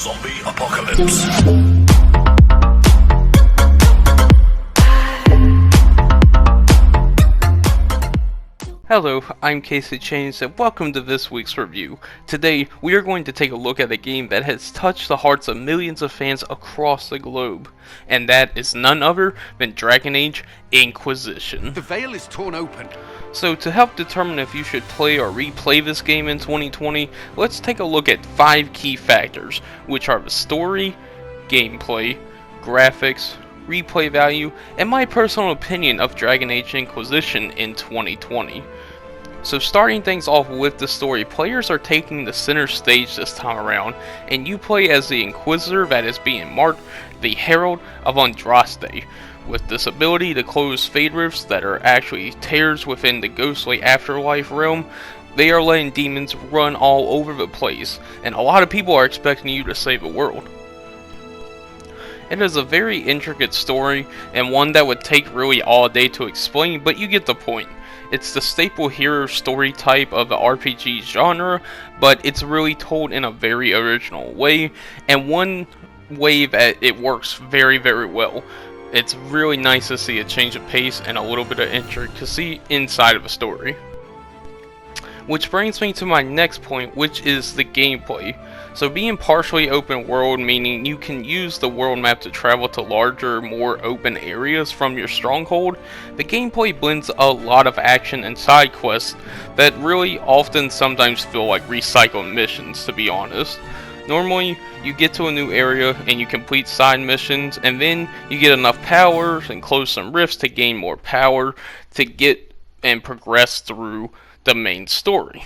Zombie apocalypse. Hello, I'm Casey Chains and welcome to this week's review. Today, we are going to take a look at a game that has touched the hearts of millions of fans across the globe. And that is none other than Dragon Age Inquisition. The veil is torn open. So to help determine if you should play or replay this game in 2020, let's take a look at 5 key factors, which are the story, gameplay, graphics, replay value, and my personal opinion of Dragon Age Inquisition in 2020. So starting things off with the story, players are taking the center stage this time around, and you play as the Inquisitor that is being marked the Herald of Andraste. With this ability to close fade rifts that are actually tears within the ghostly afterlife realm, they are letting demons run all over the place, and a lot of people are expecting you to save the world. It is a very intricate story, and one that would take really all day to explain, but you get the point. It's the staple hero story type of the RPG genre, but it's really told in a very original way, and one way that it works very, very well. It's really nice to see a change of pace and a little bit of intricacy inside of a story. Which brings me to my next point, which is the gameplay. So being partially open world, meaning you can use the world map to travel to larger, more open areas from your stronghold, the gameplay blends a lot of action and side quests that really often sometimes feel like recycled missions, to be honest. Normally, you get to a new area and you complete side missions, and then you get enough power and close some rifts to gain more power to get and progress through the main story.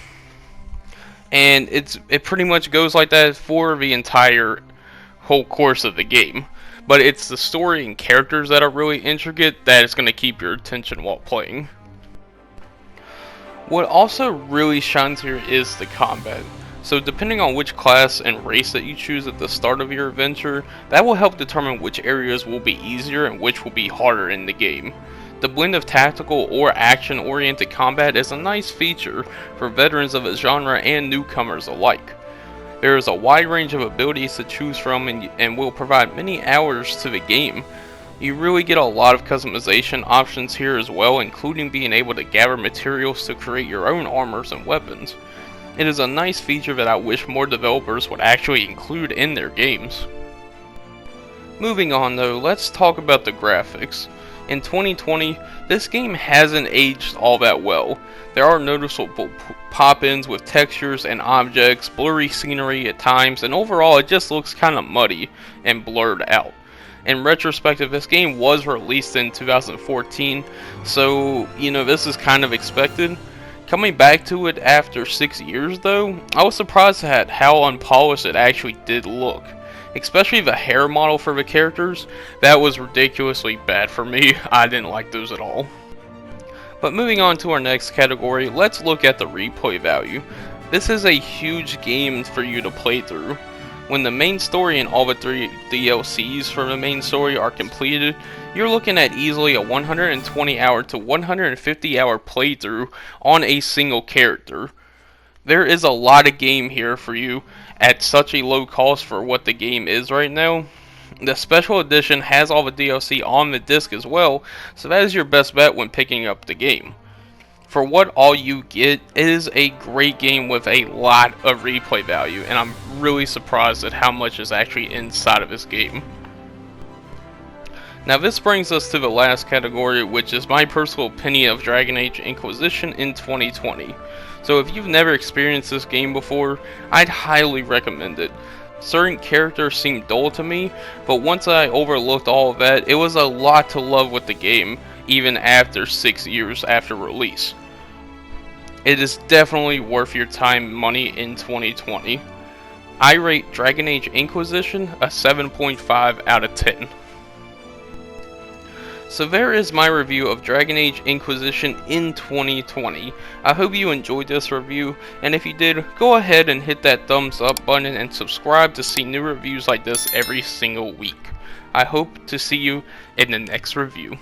And it pretty much goes like that for the entire whole course of the game. But it's the story and characters that are really intricate that is going to keep your attention while playing. What also really shines here is the combat. So depending on which class and race that you choose at the start of your adventure, that will help determine which areas will be easier and which will be harder in the game. The blend of tactical or action-oriented combat is a nice feature for veterans of the genre and newcomers alike. There is a wide range of abilities to choose from and will provide many hours to the game. You really get a lot of customization options here as well, including being able to gather materials to create your own armors and weapons. It is a nice feature that I wish more developers would actually include in their games. Moving on though, let's talk about the graphics. In 2020, this game hasn't aged all that well. There are noticeable pop-ins with textures and objects, blurry scenery at times, and overall it just looks kinda muddy and blurred out. In retrospect, this game was released in 2014, so this is kind of expected. Coming back to it after 6 years though, I was surprised at how unpolished it actually did look. Especially the hair model for the characters, that was ridiculously bad for me. I didn't like those at all. But moving on to our next category, let's look at the replay value. This is a huge game for you to play through. When the main story and all the 3 DLCs for the main story are completed, you're looking at easily a 120 hour to 150 hour playthrough on a single character. There is a lot of game here for you at such a low cost for what the game is right now. The special edition has all the DLC on the disc as well, so that is your best bet when picking up the game. For what all you get, it is a great game with a lot of replay value, and I'm really surprised at how much is actually inside of this game. Now this brings us to the last category, which is my personal opinion of Dragon Age Inquisition in 2020. So if you've never experienced this game before, I'd highly recommend it. Certain characters seemed dull to me, but once I overlooked all of that, it was a lot to love with the game, even after 6 years after release. It is definitely worth your time and money in 2020. I rate Dragon Age Inquisition a 7.5 out of 10. So there is my review of Dragon Age Inquisition in 2020. I hope you enjoyed this review, and if you did, go ahead and hit that thumbs up button and subscribe to see new reviews like this every single week. I hope to see you in the next review.